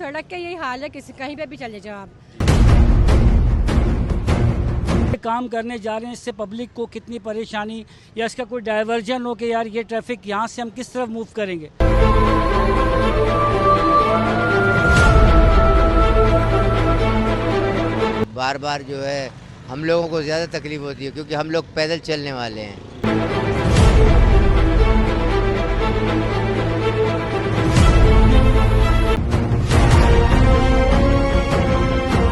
सड़क का यही हाल है, किसी कहीं पे भी चले जाओ आप। काम करने जा रहे हैं, इससे पब्लिक को कितनी परेशानी या इसका कोई डाइवर्जन हो कि यार ये ट्रैफिक यहाँ से हम किस तरफ मूव करेंगे। बार बार जो है हम लोगों को ज़्यादा तकलीफ होती है क्योंकि हम लोग पैदल चलने वाले हैं।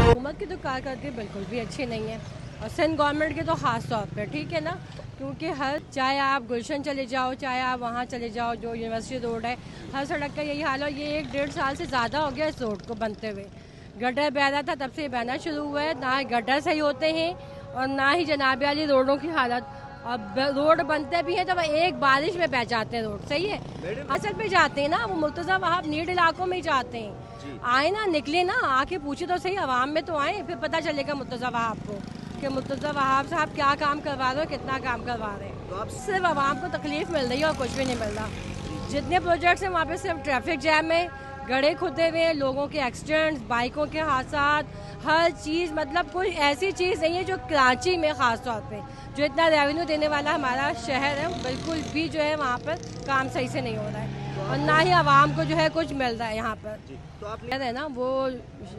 हुकूमत की तो कारकर्दगी बिल्कुल भी अच्छी नहीं है और सिंध गवर्नमेंट के तो खास तौर पे, ठीक है ना, क्योंकि हर चाहे आप गुलशन चले जाओ, चाहे आप वहाँ चले जाओ जो यूनिवर्सिटी रोड है, हर सड़क का यही हाल है। ये 1-1.5 साल से ज़्यादा हो गया इस रोड को बनते हुए। गड्ढा बह रहा था, तब से बहना शुरू हुआ है, ना गड्ढा सही होते हैं और ना ही जनाब वाली रोडों की हालत। और रोड बनते भी हैं तो वह एक बारिश में बह जाते हैं रोड, सही है, असल पे जाते हैं ना, वो मुर्तज़ा वहाब नीड इलाकों में ही जाते हैं। आए ना, निकले ना, आके पूछे तो सही, आवाम में तो आए, फिर पता चलेगा मुर्तज़ा वहाब को कि मुर्तज़ा वहाब साहब क्या काम करवा रहे हो, कितना काम करवा रहे हैं। तो अब सिर्फ आवाम को तकलीफ मिल रही है और कुछ भी नहीं मिल रहा। जितने प्रोजेक्ट्स हैं वहाँ पे सिर्फ ट्रैफिक जैम है, गड्ढे खुदे हुए, लोगों के एक्सीडेंट्स, बाइकों के हादसात, हर चीज़, मतलब कोई ऐसी चीज़ नहीं है जो कराची में ख़ास तौर पे जो इतना रेवेन्यू देने वाला हमारा शहर है, बिल्कुल भी जो है वहाँ पर काम सही से नहीं हो रहा है और ना ही आवाम को जो है कुछ मिल रहा है यहाँ पर। तो आप है ना, वो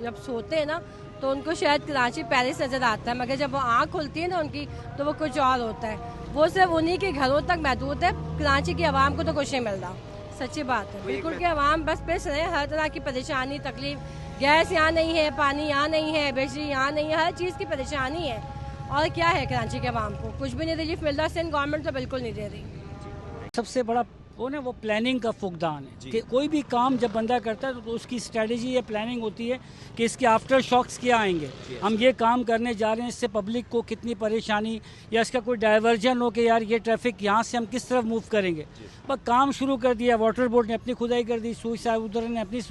जब सोते हैं ना तो उनको शायद कराची पेरिस नज़र आता है, मगर जब वो आँख खुलती है ना उनकी तो वो कुछ और होता है। वो सिर्फ उन्हीं के घरों तक महदूद है, कराची की आवाम को तो कुछ नहीं मिल रहा। सच्ची बात है, बिल्कुल कि आवाम बस पेश रहे, हर तरह की परेशानी तकलीफ, गैस यहाँ नहीं है, पानी यहाँ नहीं है, बिजली यहाँ नहीं है, हर चीज़ की परेशानी है। और क्या है, कराची के आवाम को कुछ भी नहीं रिलीफ मिल रहा, सिंध गवर्नमेंट तो बिल्कुल नहीं दे रही। सबसे बड़ा वो प्लानिंग का फुकदान है कि कोई भी काम जब बंदा करता है तो उसकी स्ट्रेटजी या प्लानिंग होती है कि इसके आफ्टर शॉक्स क्या आएंगे। हम ये काम करने जा रहे हैं, इससे पब्लिक को कितनी परेशानी या इसका कोई डाइवर्जन हो कि यार ये ट्रैफिक यहाँ से हम किस तरफ मूव करेंगे। बस काम शुरू कर दिया, वाटर बोर्ड ने अपनी खुदाई कर दी, सूई साहब उधर ने अपनी,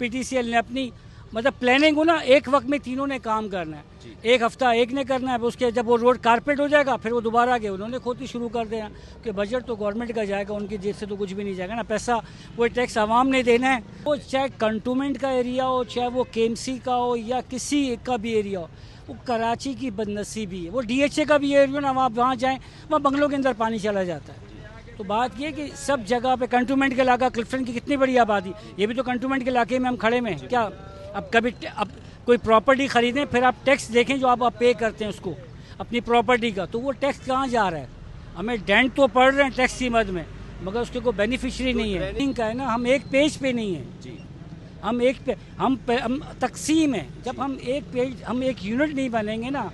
PTCL ने अपनी, मतलब प्लानिंग हो ना, एक वक्त में तीनों ने काम करना है। एक हफ्ता एक ने करना है, उसके जब वो रोड कारपेट हो जाएगा फिर वो दोबारा के उन्होंने खोदनी शुरू कर देना, कि बजट तो गवर्नमेंट का जाएगा, उनकी जेब से तो कुछ भी नहीं जाएगा ना, पैसा वो टैक्स आवाम ने देना है। वो चाहे कंटोनमेंट का एरिया हो, चाहे वो KMC का हो या किसी का भी एरिया हो, वो कराची की बदनसीबी है। वो DHA का भी एरिया ना, आप वहाँ जाएँ, वहाँ बंगलों के अंदर पानी चला जाता है। तो बात ये कि सब जगह पे कंटोनमेंट के इलाका, क्लिफ्टन की कितनी बड़ी आबादी, ये भी तो कंटोनमेंट के इलाके में हम खड़े में क्या। अब कभी अब कोई प्रॉपर्टी खरीदें, फिर आप टैक्स देखें जो आप पे करते हैं उसको अपनी प्रॉपर्टी का, तो वो टैक्स कहाँ जा रहा है। हमें डेंट तो पड़ रहे हैं टैक्स की मद में, मगर उसके कोई बेनिफिशरी नहीं है। का है ना, हम एक पेज पे नहीं है, हम एक पे हम तकसीम है। जब हम एक पेज, हम एक यूनिट नहीं बनेंगे ना,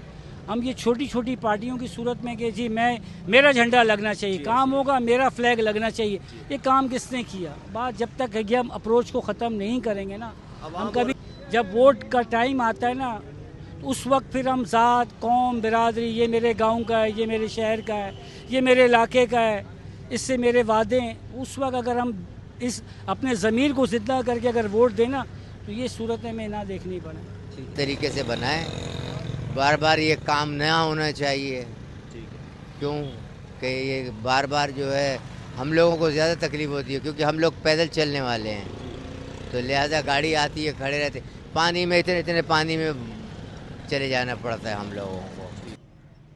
हम ये छोटी छोटी पार्टियों की सूरत में कि जी मेरा झंडा लगना चाहिए, काम होगा मेरा फ्लैग लगना चाहिए, ये काम किसने किया। बात जब तक है कि हम अप्रोच को ख़त्म नहीं करेंगे ना, हम कभी, जब वोट का टाइम आता है ना, उस वक्त फिर हम ज़ात, कौम, बिरादरी, ये मेरे गांव का है, ये मेरे शहर का है, ये मेरे इलाके का है, इससे मेरे वादे हैं, उस वक्त अगर हम इस अपने ज़मीर को ज़िंदा करके अगर वोट देना तो ये सूरतें में ना देखनी पड़े। ठीक तरीके से बनाए, बार बार ये काम नया होना चाहिए, क्यों कि ये बार बार जो है हम लोगों को ज़्यादा तकलीफ होती है क्योंकि हम लोग पैदल चलने वाले हैं, तो लिहाजा गाड़ी आती है, खड़े रहते, पानी में इतने पानी में चले जाना पड़ता है हम लोगों को।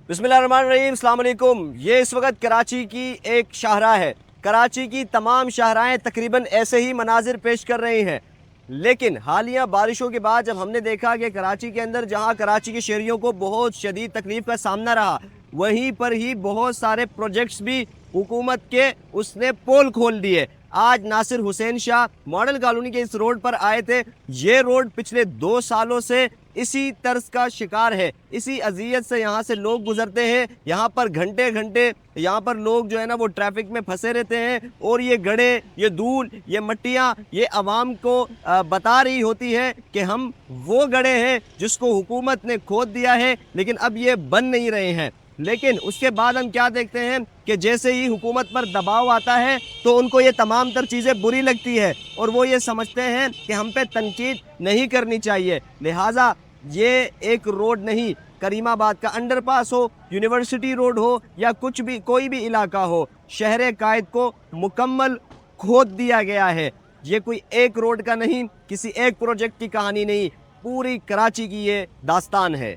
बिस्मिल्लाहिर्रहमानिर्रहीम, अस्सलाम वालेकुम। ये इस वक्त कराची की एक शाहराह है। कराची की तमाम शाहराहें तकरीबन ऐसे ही मनाजिर पेश कर रही हैं, लेकिन हालिया बारिशों के बाद जब हमने देखा कि कराची के अंदर जहां कराची के शहरियों को बहुत शदीद तकलीफ का सामना रहा, वहीं पर ही बहुत सारे प्रोजेक्ट्स भी हुकूमत के उसने पोल खोल दिए। आज नासिर हुसैन शाह मॉडल कॉलोनी के इस रोड पर आए थे। ये रोड पिछले 2 सालों से इसी तर्ज का शिकार है, इसी अजियत से यहाँ से लोग गुजरते हैं। यहाँ पर घंटे घंटे यहाँ पर लोग जो है ना वो ट्रैफिक में फंसे रहते हैं और ये गड्ढे, ये धूल, ये मट्टियाँ, ये आवाम को बता रही होती है कि हम वो गड्ढे हैं जिसको हुकूमत ने खोद दिया है, लेकिन अब ये बन नहीं रहे हैं। लेकिन उसके बाद हम क्या देखते हैं कि जैसे ही हुकूमत पर दबाव आता है तो उनको ये तमाम तर चीज़ें बुरी लगती है और वो ये समझते हैं कि हम पे तनकीद नहीं करनी चाहिए। लिहाजा ये एक रोड नहीं, करीमाबाद का अंडरपास हो, यूनिवर्सिटी रोड हो या कुछ भी कोई भी इलाका हो, शहर कायद को मुकम्मल खोद दिया गया है। یہ کوئی ایک روڈ کا نہیں، کسی ایک پروجیکٹ کی کہانی نہیں، پوری کراچی کی یہ داستان ہے۔